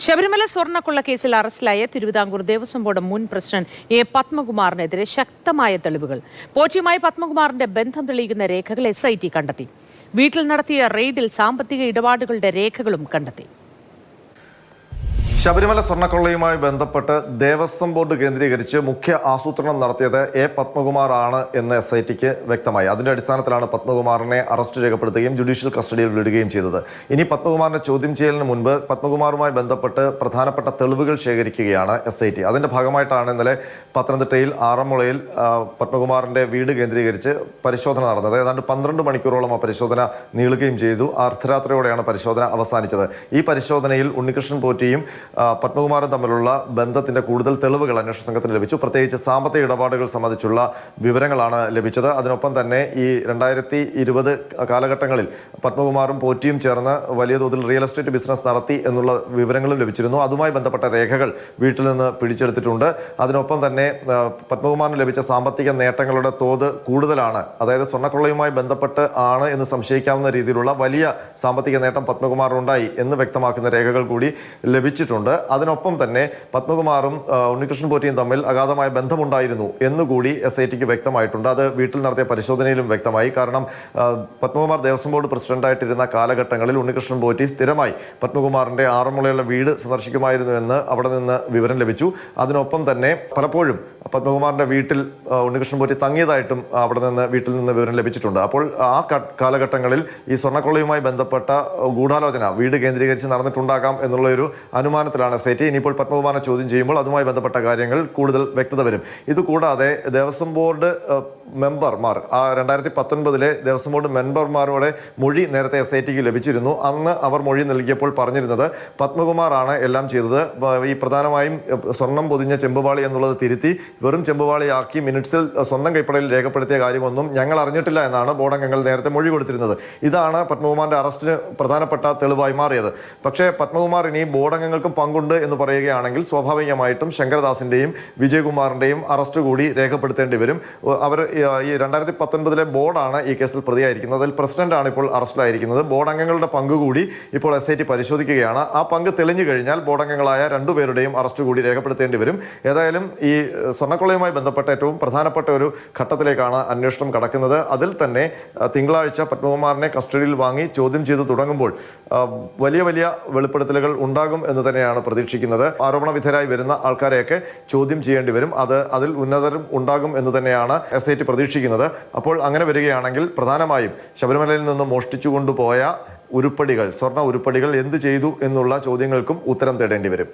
ശബരിമല സ്വർണ്ണക്കൊള്ള കേസിൽ അറസ്റ്റിലായ തിരുവിതാംകൂർ ദേവസ്വം ബോർഡ് മുൻ പ്രസിഡന്റ് എ പത്മകുമാറിനെതിരെ ശക്തമായ തെളിവുകൾ. പോറ്റിയുമായി പത്മകുമാറിന്റെ ബന്ധം തെളിയിക്കുന്ന രേഖകൾ SIT കണ്ടെത്തി. വീട്ടിൽ നടത്തിയ റെയ്ഡിൽ സാമ്പത്തിക ഇടപാടുകളുടെ രേഖകളും കണ്ടെത്തി. ശബരിമല സ്വർണ്ണക്കൊള്ളയുമായി ബന്ധപ്പെട്ട് ദേവസ്വം ബോർഡ് കേന്ദ്രീകരിച്ച് മുഖ്യ ആസൂത്രണം നടത്തിയത് എ പത്മകുമാർ ആണ് എന്ന് SITക്ക് വ്യക്തമായി. അതിന്റെ അടിസ്ഥാനത്തിലാണ് പത്മകുമാറിനെ അറസ്റ്റ് രേഖപ്പെടുത്തുകയും ജുഡീഷ്യൽ കസ്റ്റഡിയിൽ വിടുകയും ചെയ്തത്. ഇനി പത്മകുമാറിനെ ചോദ്യം ചെയ്യലിന് മുൻപ് പത്മകുമാറുമായി ബന്ധപ്പെട്ട് പ്രധാനപ്പെട്ട തെളിവുകൾ ശേഖരിക്കുകയാണ് SIT. അതിന്റെ ഭാഗമായിട്ടാണ് ഇന്നലെ പത്തനംതിട്ടയിൽ ആറന്മുളയിൽ പത്മകുമാറിന്റെ വീട് കേന്ദ്രീകരിച്ച് പരിശോധന നടന്നത്. ഏതാണ്ട് 12 മണിക്കൂറോളം ആ പരിശോധന നീളുകയും ചെയ്തു. അർദ്ധരാത്രിയോടെയാണ് പരിശോധന അവസാനിച്ചത്. ഈ പരിശോധനയിൽ ഉണ്ണികൃഷ്ണൻ പോറ്റിയും പത്മകുമാറും തമ്മിലുള്ള ബന്ധത്തിന്റെ കൂടുതൽ തെളിവുകൾ അന്വേഷണ സംഘത്തിന് ലഭിച്ചു. പ്രത്യേകിച്ച് സാമ്പത്തിക ഇടപാടുകൾ സംബന്ധിച്ചുള്ള വിവരങ്ങളാണ് ലഭിച്ചത്. അതിനൊപ്പം തന്നെ ഈ 2020 കാലഘട്ടങ്ങളിൽ പത്മകുമാറും പോറ്റിയും ചേർന്ന് വലിയ തോതിൽ റിയൽ എസ്റ്റേറ്റ് ബിസിനസ് നടത്തി എന്നുള്ള വിവരങ്ങളും ലഭിച്ചിരുന്നു. അതുമായി ബന്ധപ്പെട്ട രേഖകൾ വീട്ടിൽ നിന്ന് പിടിച്ചെടുത്തിട്ടുണ്ട്. അതിനൊപ്പം തന്നെ പത്മകുമാറിന് ലഭിച്ച സാമ്പത്തിക നേട്ടങ്ങളുടെ തോത് കൂടുതലാണ്. അതായത് സ്വർണ്ണക്കൊള്ളയുമായി ബന്ധപ്പെട്ട് ആണ് എന്ന് സംശയിക്കാവുന്ന രീതിയിലുള്ള വലിയ സാമ്പത്തിക നേട്ടം പത്മകുമാറിനുണ്ടായി എന്ന് വ്യക്തമാക്കുന്ന രേഖകൾ കൂടി ലഭിച്ചിട്ടുണ്ട്. അതിനൊപ്പം തന്നെ പത്മകുമാറും ഉണ്ണികൃഷ്ണൻ പോറ്റിയും തമ്മിൽ അഗാധമായ ബന്ധമുണ്ടായിരുന്നു എന്നുകൂടി SITക്ക് വ്യക്തമായിട്ടുണ്ട്. അത് വീട്ടിൽ നടത്തിയ പരിശോധനയിലും വ്യക്തമായി. കാരണം പത്മകുമാർ ദേവസ്വം ബോർഡ് പ്രസിഡന്റായിട്ടിരുന്ന കാലഘട്ടങ്ങളിൽ ഉണ്ണികൃഷ്ണൻ പോറ്റി സ്ഥിരമായി പത്മകുമാറിന്റെ ആറന്മുളയുള്ള വീട് സന്ദർശിക്കുമായിരുന്നു എന്ന് അവിടെ നിന്ന് വിവരം ലഭിച്ചു. അതിനൊപ്പം തന്നെ പലപ്പോഴും പത്മകുമാറിന്റെ വീട്ടിൽ ഉണ്ണികൃഷ്ണൻ പോറ്റി തങ്ങിയതായിട്ടും അവിടെ നിന്ന് വീട്ടിൽ നിന്ന് വിവരം ലഭിച്ചിട്ടുണ്ട്. അപ്പോൾ ആ കാലഘട്ടങ്ങളിൽ ഈ സ്വർണ്ണക്കൊള്ളയുമായി ബന്ധപ്പെട്ട ഗൂഢാലോചന വീട് കേന്ദ്രീകരിച്ച് നടന്നിട്ടുണ്ടാകാം എന്നുള്ള ഒരു അനുമാനത്തിലാണ് SIT. ഇനിയിപ്പോൾ പത്മകുമാറിനെ ചോദ്യം ചെയ്യുമ്പോൾ അതുമായി ബന്ധപ്പെട്ട കാര്യങ്ങൾ കൂടുതൽ വ്യക്തത വരും. ഇതുകൂടാതെ ദേവസ്വം ബോർഡ് മെമ്പർമാർ 2019 ദേവസ്വം ബോർഡ് മെമ്പർമാരുടെ മൊഴി നേരത്തെ SITക്ക് ലഭിച്ചിരുന്നു. അന്ന് അവർ മൊഴി നൽകിയപ്പോൾ പറഞ്ഞിരുന്നത് പത്മകുമാറാണ് എല്ലാം ചെയ്തത്. ഈ പ്രധാനമായും സ്വർണം പൊതിഞ്ഞ ചെമ്പുപാളി എന്നുള്ളത് തിരുത്തി വെറും ചെമ്പുപാളിയാക്കി മിനിറ്റ്സിൽ സ്വന്തം കൈപ്പടയിൽ രേഖപ്പെടുത്തിയ കാര്യമൊന്നും ഞങ്ങൾ അറിഞ്ഞിട്ടില്ല എന്നാണ് ബോർഡ് അംഗങ്ങൾ നേരത്തെ മൊഴി കൊടുത്തിരുന്നത്. ഇതാണ് പത്മകുമാറിന്റെ അറസ്റ്റിന് പ്രധാനപ്പെട്ട തെളിവായി മാറിയത്. പക്ഷേ പത്മകുമാർ ഇനി ബോർഡ് അംഗങ്ങൾക്കും പങ്കുണ്ട് എന്ന് പറയുകയാണെങ്കിൽ സ്വാഭാവികമായിട്ടും ശങ്കരദാസിന്റെയും വിജയകുമാറിന്റെയും അറസ്റ്റ് കൂടി രേഖപ്പെടുത്തേണ്ടി വരും. അവർ ഈ 2019 ബോർഡാണ് ഈ കേസിൽ പ്രതിയായിരിക്കുന്നത്. അതിൽ പ്രസിഡന്റാണ് ഇപ്പോൾ അറസ്റ്റിലായിരിക്കുന്നത്. ബോർഡ് അംഗങ്ങളുടെ പങ്ക് കൂടി ഇപ്പോൾ SIT പരിശോധിക്കുകയാണ്. ആ പങ്ക് തെളിഞ്ഞു കഴിഞ്ഞാൽ ബോർഡ് അംഗങ്ങളായ രണ്ടുപേരുടെയും അറസ്റ്റ് കൂടി രേഖപ്പെടുത്തേണ്ടി വരും. ഏതായാലും ഈ സ്വർണ്ണക്കൊള്ളയുമായി ബന്ധപ്പെട്ട ഏറ്റവും പ്രധാനപ്പെട്ട ഒരു ഘട്ടത്തിലേക്കാണ് അന്വേഷണം കടക്കുന്നത്. അതിൽ തന്നെ തിങ്കളാഴ്ച പത്മകുമാറിനെ കസ്റ്റഡിയിൽ വാങ്ങി ചോദ്യം ചെയ്തു തുടങ്ങുമ്പോൾ വലിയ വലിയ വെളിപ്പെടുത്തലുകൾ ഉണ്ടാകും എന്ന് തന്നെയാണ് പ്രതീക്ഷിക്കുന്നത്. ആരോപണ വിധേയരായി വരുന്ന ആൾക്കാരെയൊക്കെ ചോദ്യം ചെയ്യേണ്ടി വരും. അതിൽ ഉന്നതരും ഉണ്ടാകും എന്ന് തന്നെയാണ് SIT പ്രതീക്ഷിക്കുന്നത്. അപ്പോൾ അങ്ങനെ വരികയാണെങ്കിൽ പ്രധാനമായും ശബരിമലയിൽ നിന്ന് മോഷ്ടിച്ചു കൊണ്ടുപോയ ഉരുപ്പടികൾ, സ്വർണ്ണ ഉരുപ്പടികൾ എന്ത് ചെയ്തു എന്നുള്ള ചോദ്യങ്ങൾക്കും ഉത്തരം തേടേണ്ടി വരും.